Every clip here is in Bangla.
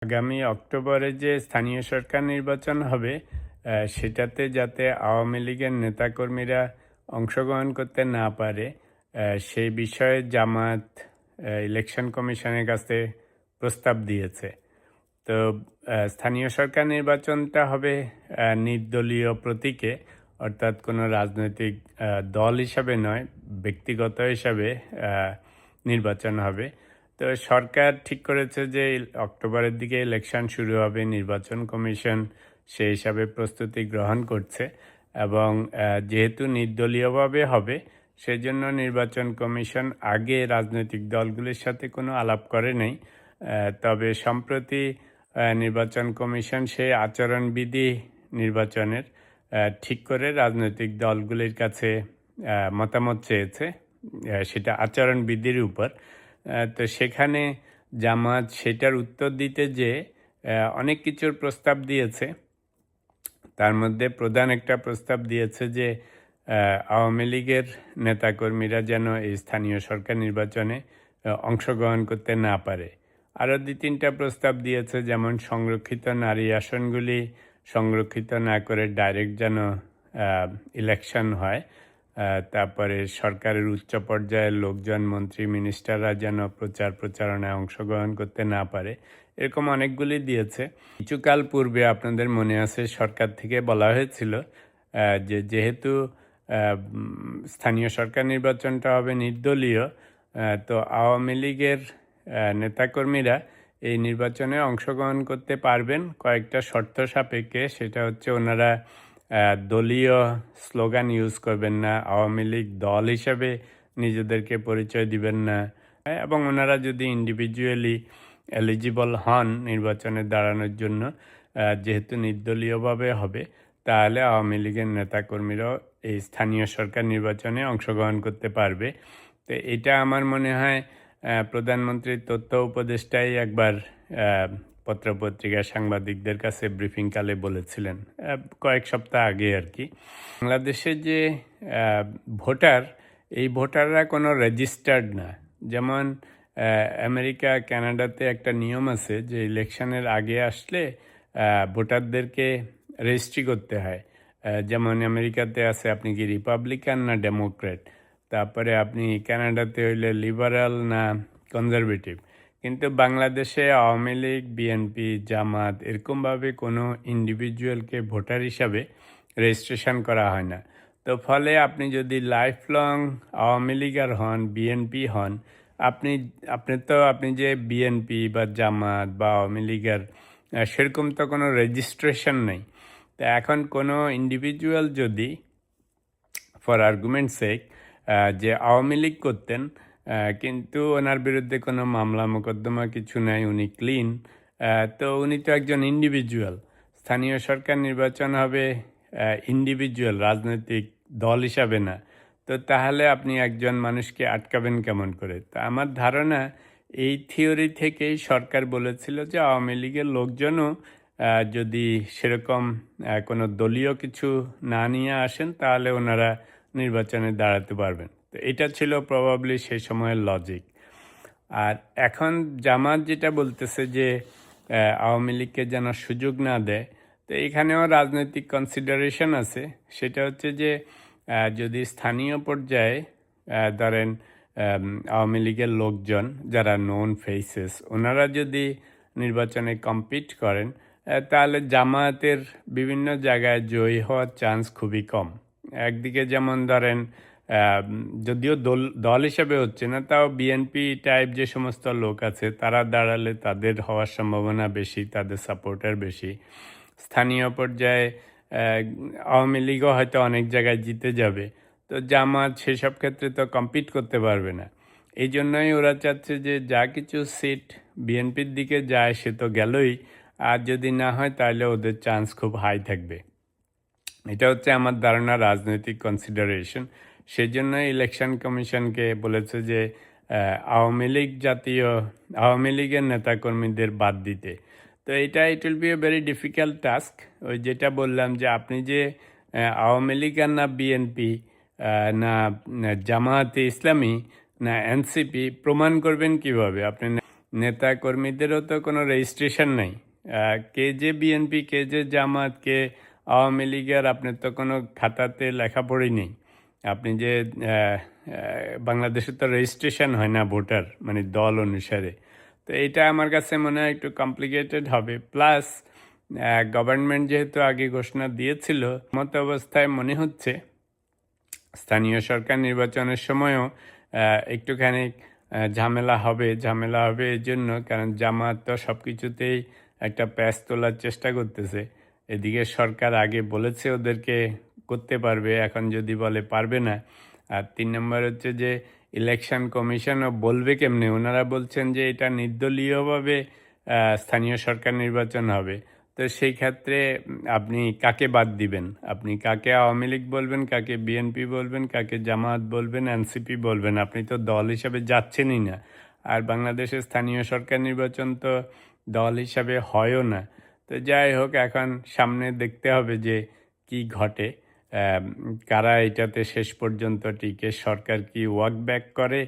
আগামী অক্টোবরে যে স্থানীয় সরকার নির্বাচন হবে, সেটাতে যাতে আওয়ামী লীগের নেতাকর্মীরা অংশগ্রহণ করতে না পারে, সেই বিষয়ে জামায়াত ইলেকশন কমিশনের কাছে প্রস্তাব দিয়েছে। তো স্থানীয় সরকার নির্বাচনটা হবে নির্দলীয় প্রতীকে, অর্থাৎ কোনো রাজনৈতিক দল হিসাবে নয়, ব্যক্তিগত হিসাবে নির্বাচন হবে। তো সরকার ঠিক করেছে যে অক্টোবরের দিকে ইলেকশন শুরু হবে, নির্বাচন কমিশন সেই হিসাবে প্রস্তুতি গ্রহণ করছে এবং যেহেতু নির্দলীয়ভাবে হবে, সেজন্য নির্বাচন কমিশন আগে রাজনৈতিক দলগুলির সাথে কোনো আলাপ করে নাই। তবে সম্প্রতি নির্বাচন কমিশন সেই আচরণবিধি নির্বাচনের ঠিক করে রাজনৈতিক দলগুলির কাছে মতামত চেয়েছে, সেটা আচরণবিধির উপর। তো সেখানে জামাত সেটার উত্তর দিতে যে অনেক কিছুর প্রস্তাব দিয়েছে। তার মধ্যে প্রধান একটা প্রস্তাব দিয়েছে যে আওয়ামী লীগের নেতাকর্মীরা যেন এই স্থানীয় সরকার নির্বাচনে অংশগ্রহণ করতে না পারে। আরও 2-3টা প্রস্তাব দিয়েছে, যেমন সংরক্ষিত নারী আসনগুলি সংরক্ষিত না করে ডাইরেক্ট যেন ইলেকশন হয়। তারপরে সরকারের উচ্চ পর্যায়ের লোকজন, মন্ত্রী মিনিস্টাররা যেন প্রচারণায় অংশগ্রহণ করতে না পারে। এরকম অনেকগুলি দিয়েছে। কিছুকাল পূর্বে আপনাদের মনে আছে, সরকার থেকে বলা হয়েছিল যে যেহেতু স্থানীয় সরকার নির্বাচনটা হবে নির্দলীয়, তো আওয়ামী লীগের নেতাকর্মীরা এই নির্বাচনে অংশগ্রহণ করতে পারবেন কয়েকটা শর্ত সাপেক্ষে। সেটা হচ্ছে ওনারা দলীয় স্লোগান ইউজ করবেন না, আওয়ামী লীগ দল হিসাবে নিজেদেরকে পরিচয় দিবেন না, এবং ওনারা যদি ইন্ডিভিজুয়ালি এলিজিবল হন নির্বাচনে দাঁড়ানোর জন্য, যেহেতু নির্দলীয়ভাবে হবে, তাহলে আওয়ামী লীগের নেতাকর্মীরাও এই স্থানীয় সরকার নির্বাচনে অংশগ্রহণ করতে পারবে। তো এটা আমার মনে হয় প্রধানমন্ত্রীর তথ্য উপদেষ্টাই একবার পত্রপত্রিকা সাংবাদিকদের কাছে ব্রিফিংকালে বলেছিলেন, কয়েক সপ্তাহ আগে আর কি। বাংলাদেশে যে ভোটার, এই ভোটাররা কোনো রেজিস্টার্ড না। যেমন আমেরিকা, কানাডাতে একটা নিয়ম আছে যে ইলেকশনের আগে আসলে ভোটারদেরকে রেজিস্ট্রি করতে হয়। যেমন আমেরিকাতে আছে আপনি কি রিপাবলিকান না ডেমোক্রেট, তারপরে আপনি কানাডাতে হইলে লিবারাল না কনজারভেটিভ। কিন্তু বাংলাদেশে আওয়ামী লীগ, বিএনপি, জামাত এরকমভাবে কোনো ইন্ডিভিজুয়ালকে ভোটার হিসাবে রেজিস্ট্রেশন করা হয় না। তো ফলে আপনি যদি লাইফ লং আওয়ামী লীগার হন, বিএনপি হন, আপনি যে বিএনপি বা জামাত বা আওয়ামী লীগার, সেরকম তো কোনো রেজিস্ট্রেশন নেই। তো এখন কোনো ইন্ডিভিজুয়াল যদি ফর আর্গুমেন্ট সেক যে আওয়ামী লীগ করতেন, কিন্তু ওনার বিরুদ্ধে কোনো মামলা মোকদ্দমা কিছু নাই, উনি ক্লিন, তো উনি তো একজন ইন্ডিভিজুয়াল। স্থানীয় সরকার নির্বাচন হবে ইন্ডিভিজুয়াল, রাজনৈতিক দল হিসাবে না। তো তাহলে আপনি একজন মানুষকে আটকাবেন কেমন করে? তা আমার ধারণা এই থিওরি থেকেই সরকার বলেছিল যে আওয়ামী লীগের লোকজনও যদি সেরকম কোনো দলীয় কিছু না নিয়ে আসেন, তাহলে ওনারা নির্বাচনে দাঁড়াতে পারবেন। তো এটা ছিল প্রবাবলি সেই সময়ের লজিক। আর এখন জামাত যেটা বলতেছে যে আওয়ামী লীগকে যেন সুযোগ না দেয়, তো এখানেও রাজনৈতিক কনসিডারেশন আছে। সেটা হচ্ছে যে যদি স্থানীয় পর্যায়ে ধরেন আওয়ামী লীগের লোকজন যারা নোন ফেসেস, ওনারা যদি নির্বাচনে কম্পিট করেন, তাহলে জামায়াতের বিভিন্ন জায়গায় জয়ী হওয়ার চান্স খুবই কম। একদিকে যেমন ধরেন যদিও দল হিসাবে হচ্ছে না, তাও বিএনপি টাইপ যে সমস্ত লোক আছে তারা দাঁড়ালে তাদের হওয়ার সম্ভাবনা বেশি, তাদের সাপোর্টার বেশি। স্থানীয় পর্যায়ে আওয়ামী লীগও হয়তো অনেক জায়গায় জিতে যাবে, তো জামাত সেসব ক্ষেত্রে তো কম্পিট করতে পারবে না। এই জন্যই ওরা চাচ্ছে যে যা কিছু সিট বিএনপির দিকে যায় সে তো গেলই, আর যদি না হয় তাহলে ওদের চান্স খুব হাই থাকবে। এটা হচ্ছে আমার ধারণা রাজনৈতিক কনসিডারেশন। সেজন্য ইলেকশন কমিশনকে বলেছে যে আওয়ামী লীগের নেতাকর্মীদের বাদ দিতে। তো it will B a very difficult task. ওই যেটা বললাম যে আপনি যে আওয়ামী লীগ আর না বিএনপি, না জামায়াতে ইসলামী, না এনসিপি প্রমাণ করবেন কিভাবে? আপনি নেতা কর্মীদেরও তো কোনো রেজিস্ট্রেশন নাই। কে যে বিএনপি, কে যে জামাত, কে আওয়ামী লীগের আপনার তো কোনো খাতাতে লেখাপড়ই নেই। আপনি যে বাংলাদেশে তো রেজিস্ট্রেশন হয় না ভোটার, মানে দল অনুসারে। তো এটা আমার কাছে মনে হয় একটু কমপ্লিকেটেড হবে। প্লাস গভর্নমেন্ট যেহেতু আগে ঘোষণা দিয়েছিল, মতো অবস্থায় মনে হচ্ছে স্থানীয় সরকার নির্বাচনের সময়ও একটুখানি ঝামেলা হবে এই জন্য, কারণ জামাত তো সব কিছুতেই একটা প্যাচ তোলার চেষ্টা করতেছে। এদিকে সরকার আগে বলেছে ওদেরকে করতে পারবে, এখন যদি বলে পারবে না। আর ৩ নম্বর হচ্ছে যে ইলেকশন কমিশনও বলবে কেমনে, ওনারা বলছেন যে এটা নির্দলীয়ভাবে স্থানীয় সরকার নির্বাচন হবে। তো সেই ক্ষেত্রে আপনি কাকে বাদ দিবেন? আপনি কাকে আওয়ামী লীগ বলবেন, কাকে বিএনপি বলবেন, কাকে জামাত বলবেন, এনসিপি বলবেন? আপনি তো দল হিসাবে যাচ্ছেনই না। আর বাংলাদেশের স্থানীয় সরকার নির্বাচন তো দল হিসাবে হয়ও না। তো যাই হোক, এখন সামনে দেখতে হবে যে কি ঘটে। আম, কারা এটাতে শেষ পর্যন্ত টিকে, সরকার কি ওয়াক ব্যাক করে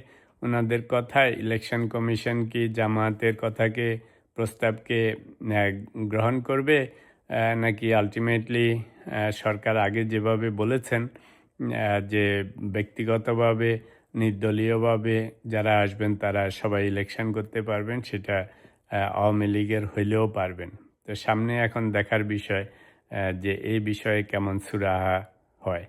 ওনাদের কথায়, ইলেকশন কমিশন কি জামাতের কথাকে প্রস্তাবকে গ্রহণ করবে, নাকি আলটিমেটলি সরকার আগে যেভাবে বলেছেন যে ব্যক্তিগতভাবে নির্দলীয়ভাবে যারা আসবেন তারা সবাই ইলেকশন করতে পারবেন, সেটা আওয়ামী লীগের হইলেও পারবেন। তো সামনে এখন দেখার বিষয় যে এই বিষয়ে কেমন সুরাহা হয়।